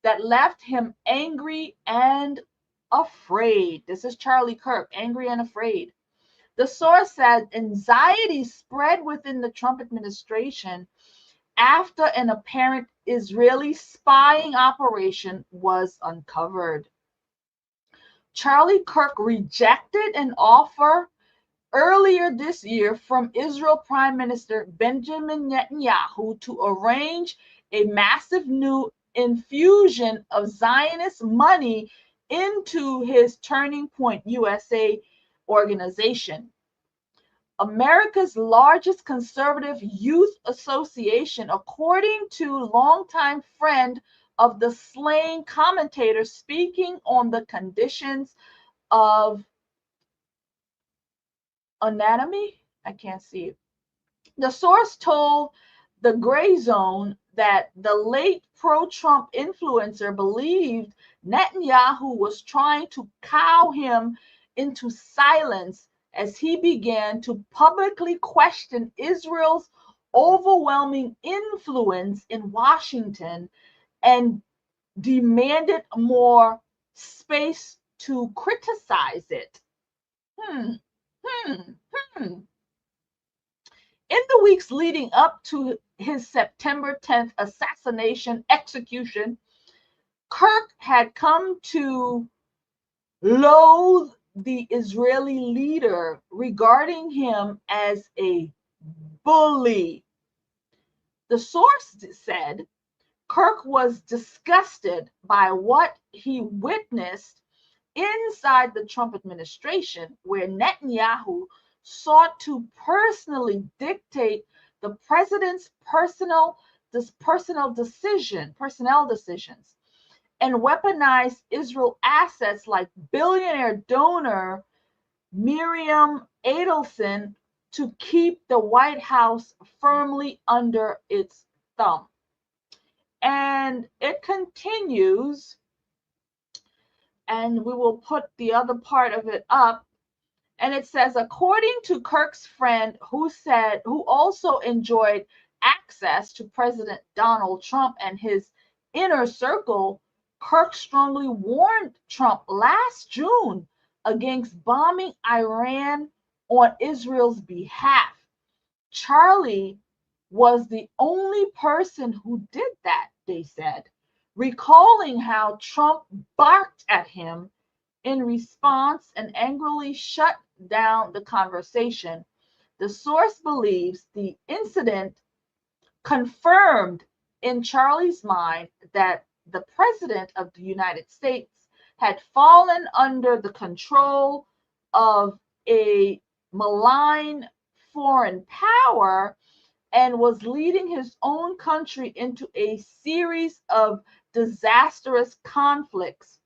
that left him angry and afraid. This is Charlie Kirk, angry and afraid. The source said anxiety spread within the Trump administration after an apparent Israeli spying operation was uncovered. Charlie Kirk rejected an offer earlier this year from Israel Prime Minister Benjamin Netanyahu to arrange a massive new infusion of Zionist money into his Turning Point USA organization. America's largest conservative youth association, according to longtime friend of the slain commentator speaking on the conditions of anatomy. I can't see it. The source told the Gray Zone that the late pro-Trump influencer believed Netanyahu was trying to cow him into silence as he began to publicly question Israel's overwhelming influence in Washington and demanded more space to criticize it. In the weeks leading up to his September 10th assassination execution, Kirk had come to loathe the Israeli leader, regarding him as a bully. The source said Kirk was disgusted by what he witnessed inside the Trump administration, where Netanyahu sought to personally dictate the president's personnel decisions and weaponize Israel assets like billionaire donor Miriam Adelson to keep the White House firmly under its thumb. And it continues, and we will put the other part of it up. And it says, according to Kirk's friend who also enjoyed access to President Donald Trump and his inner circle, Kirk strongly warned Trump last June against bombing Iran on Israel's behalf. Charlie was the only person who did that, they said, recalling how Trump barked at him in response and angrily shut down the conversation. The source believes the incident confirmed in Charlie's mind that the President of the United States had fallen under the control of a malign foreign power and was leading his own country into a series of disastrous conflicts.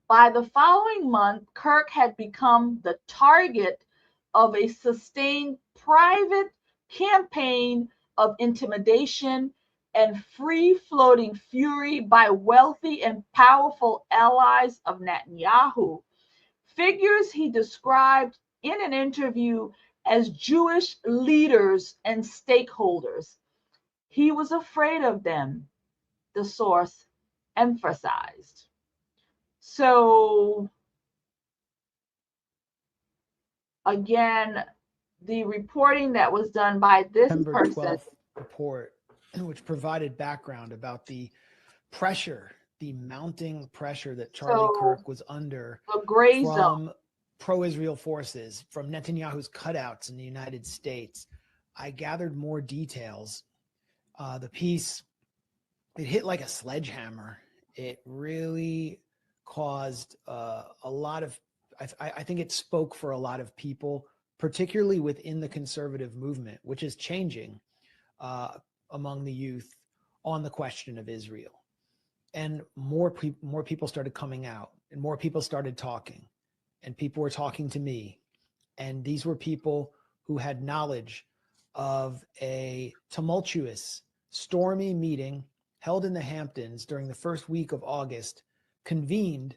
By the following month, Kirk had become the target of a sustained private campaign of intimidation and free-floating fury by wealthy and powerful allies of Netanyahu, figures he described in an interview as Jewish leaders and stakeholders. He was afraid of them, the source emphasized. So, again, the reporting that was done by this September person 12th report, which provided background about the pressure, the mounting pressure that Charlie Kirk was under from pro-Israel forces, from Netanyahu's cutouts in the United States. I gathered more details. The piece, it hit like a sledgehammer. It really caused a lot of, I think it spoke for a lot of people, particularly within the conservative movement, which is changing among the youth on the question of Israel. And more people started coming out, and more people started talking, and people were talking to me. And these were people who had knowledge of a tumultuous, stormy meeting held in the Hamptons during the first week of August, convened,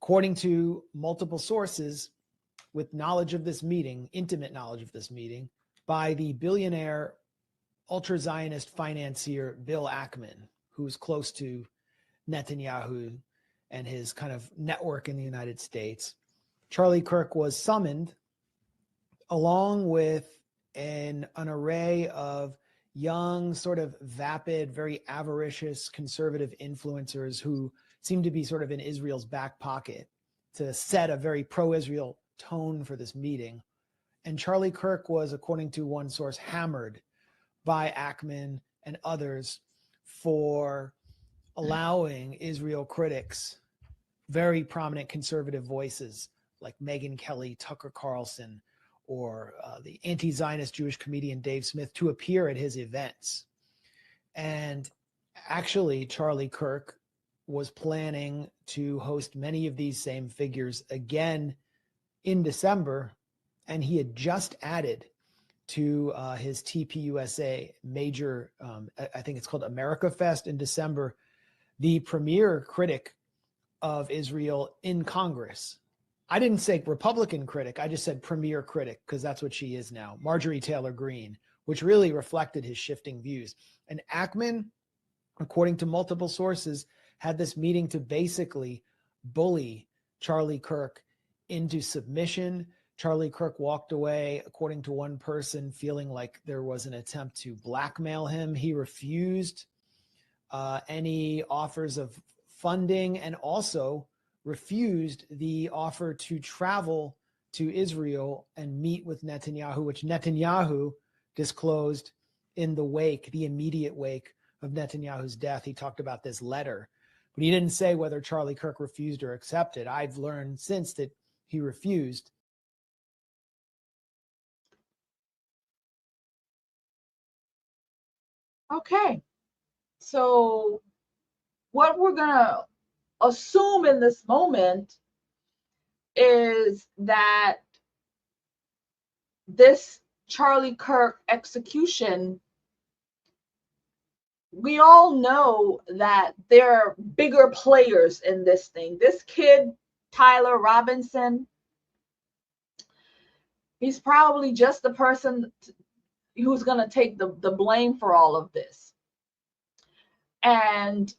according to multiple sources, with knowledge of this meeting, intimate knowledge of this meeting, by the billionaire ultra-Zionist financier Bill Ackman, who is close to Netanyahu and his kind of network in the United States. Charlie Kirk was summoned along with an array of young, sort of vapid, very avaricious conservative influencers who seem to be sort of in Israel's back pocket to set a very pro-Israel tone for this meeting. And Charlie Kirk was, according to one source, hammered by Ackman and others for allowing Israel critics, very prominent conservative voices like Megyn Kelly, Tucker Carlson, or the anti-Zionist Jewish comedian Dave Smith to appear at his events. And actually, Charlie Kirk was planning to host many of these same figures again in December, and he had just added to his TPUSA major, I think it's called America Fest in December, the premier critic of Israel in Congress. I didn't say Republican critic, I just said premier critic because that's what she is now, Marjorie Taylor Greene, which really reflected his shifting views. And Ackman, according to multiple sources, had this meeting to basically bully Charlie Kirk into submission. Charlie Kirk walked away, according to one person, feeling like there was an attempt to blackmail him. He refused any offers of funding and also refused the offer to travel to Israel and meet with Netanyahu, which Netanyahu disclosed in the wake, the immediate wake of Netanyahu's death. He talked about this letter, but he didn't say whether Charlie Kirk refused or accepted. I've learned since that he refused. Okay, so what we're going to assume in this moment is that this Charlie Kirk execution, we all know that there are bigger players in this thing. This kid, Tyler Robinson, he's probably just the person who's going to take the blame for all of this. And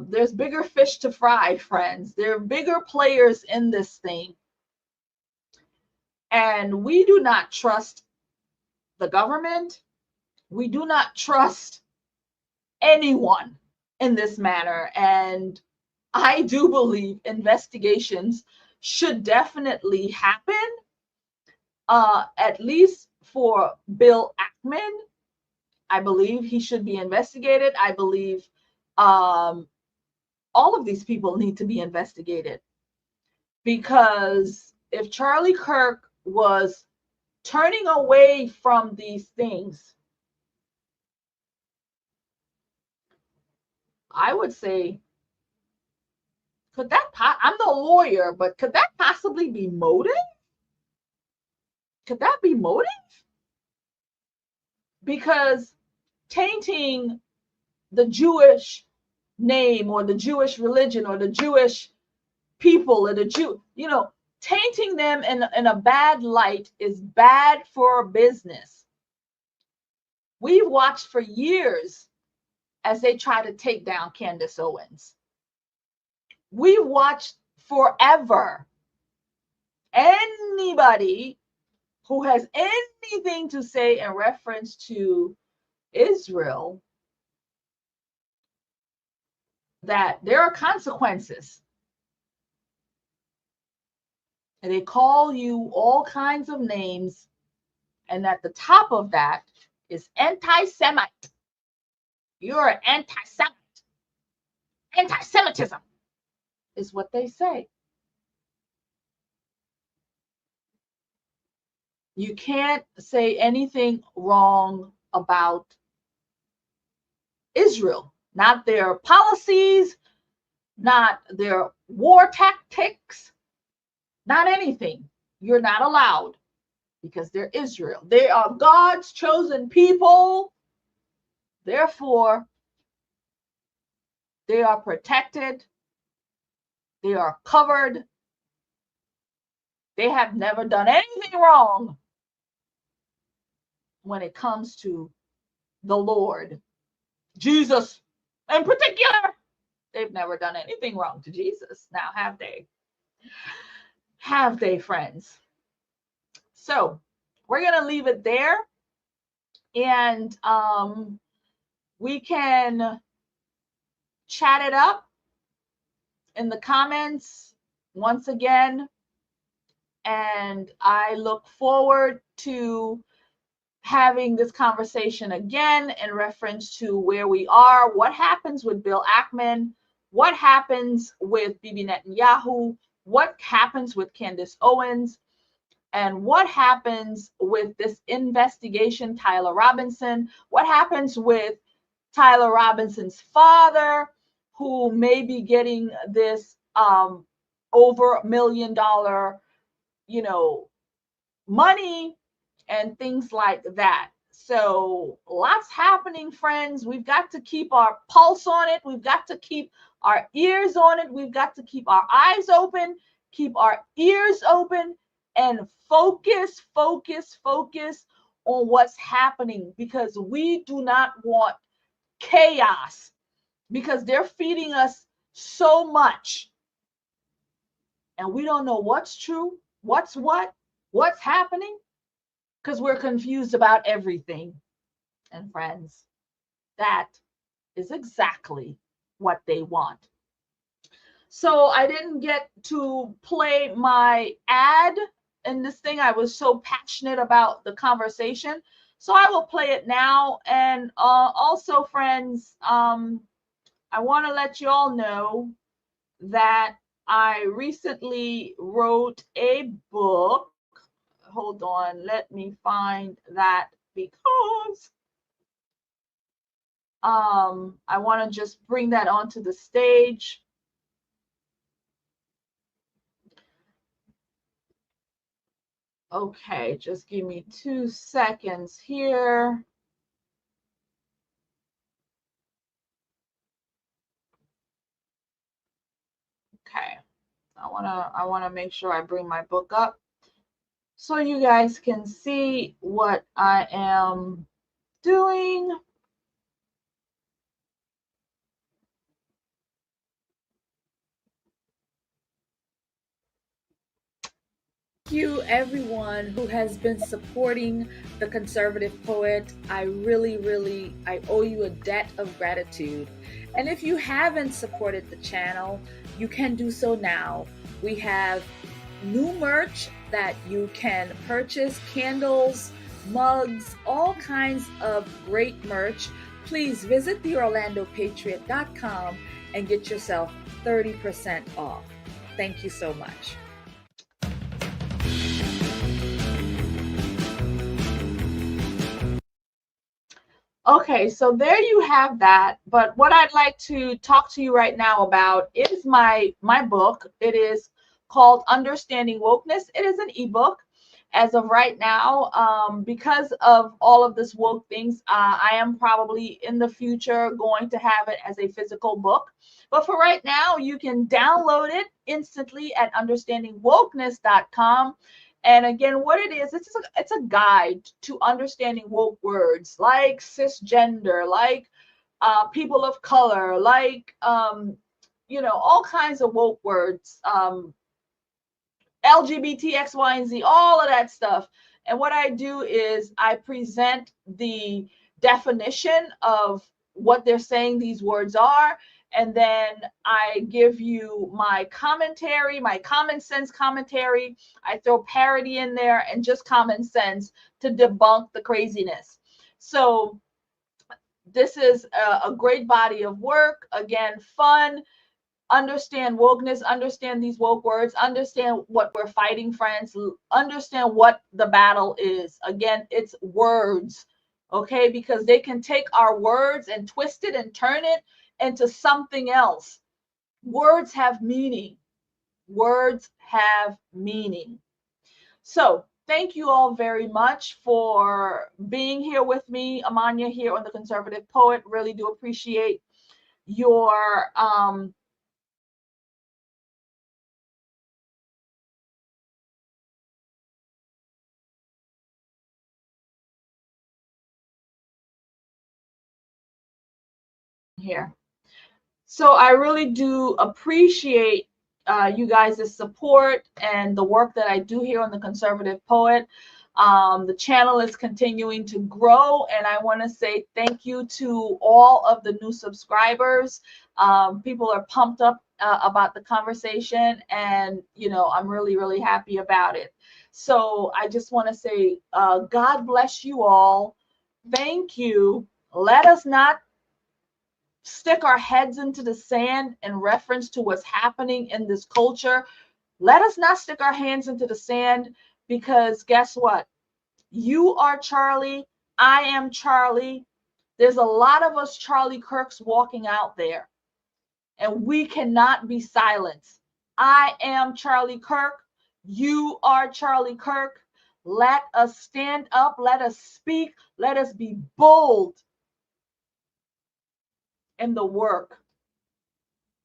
there's bigger fish to fry, friends. There are bigger players in this thing. And we do not trust the government. We do not trust anyone in this matter. And I do believe investigations should definitely happen, at least for Bill Ackman. I believe he should be investigated. I believe all of these people need to be investigated, because if Charlie Kirk was turning away from these things, I would say, could that, I'm the lawyer, but could that possibly be motive? Could that be motive? Because tainting the Jewish name or the Jewish religion or the Jewish people or the Jew, tainting them in a bad light is bad for business. We've watched for years as they try to take down Candace Owens. We watched forever. Anybody who has anything to say in reference to Israel, that there are consequences. And they call you all kinds of names. And at the top of that is anti-Semite. You're an anti-Semite. Anti-Semitism is what they say. You can't say anything wrong about Israel, not their policies, not their war tactics, not anything. You're not allowed, because they're Israel. They are God's chosen people. Therefore, they are protected. They are covered. They have never done anything wrong when it comes to the Lord. Jesus, in particular, They've never done anything wrong to Jesus. Now, have they? Have they, friends? So we're going to leave it there. And we can chat it up in the comments once again. And I look forward to having this conversation again in reference to where we are, what happens with Bill Ackman, what happens with Bibi Netanyahu, what happens with Candace Owens, and what happens with this investigation, Tyler Robinson, what happens with Tyler Robinson's father, who may be getting this over $1 million, money and things like that. So lots happening, friends. We've got to keep our pulse on it. We've got to keep our ears on it. We've got to keep our eyes open, keep our ears open, and focus on what's happening, because we do not want chaos, because they're feeding us so much and we don't know what's true, what's happening, because we're confused about everything. And friends, that is exactly what they want. So I didn't get to play my ad in this thing. I was so passionate about the conversation. So I will play it now. And also, friends, I want to let you all know that I recently wrote a book. Hold on, let me find that, because I want to just bring that onto the stage. Okay, just give me 2 seconds here. Okay, I wanna make sure I bring my book up so you guys can see what I am doing. Thank you, everyone who has been supporting the Conservative Poet. I really, I owe you a debt of gratitude. And if you haven't supported the channel, you can do so now. We have new merch that you can purchase, candles, mugs, all kinds of great merch. Please visit theorlandopatriot.com and get yourself 30% off. Thank you so much. Okay, so there you have that. But what I'd like to talk to you right now about is my book. It is called Understanding Wokeness. It is an ebook as of right now. Because of all of this woke things, I am probably in the future going to have it as a physical book. But for right now, you can download it instantly at understandingwokeness.com. And again, what it is, it's a guide to understanding woke words like cisgender, like people of color, like, all kinds of woke words, LGBT, X, Y, and Z, all of that stuff. And what I do is I present the definition of what they're saying these words are. And then I give you my commentary, my common sense commentary. I throw parody in there and just common sense to debunk the craziness. So this is a great body of work. Again, fun. Understand wokeness, understand these woke words, understand what we're fighting, friends, understand what the battle is. Again, it's words, okay? Because they can take our words and twist it and turn it into something else. Words have meaning. Words have meaning. So thank you all very much for being here with me. Amania here on The Conservative Poet. Really do appreciate your here. So I really do appreciate you guys' support and the work that I do here on The Conservative Poet. The channel is continuing to grow, and I want to say thank you to all of the new subscribers. People are pumped up about the conversation, and I'm really, really happy about it. So I just want to say, God bless you all. Thank you. Let us not stick our heads into the sand in reference to what's happening in this culture. Let us not stick our hands into the sand, because guess what? You are Charlie. I am Charlie. There's a lot of us Charlie Kirks walking out there, and we cannot be silenced. I am Charlie Kirk. You are Charlie Kirk. Let us stand up. Let us speak. Let us be bold in the work.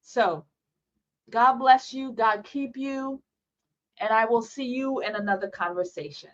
So, God bless you. God keep you. And I will see you in another conversation.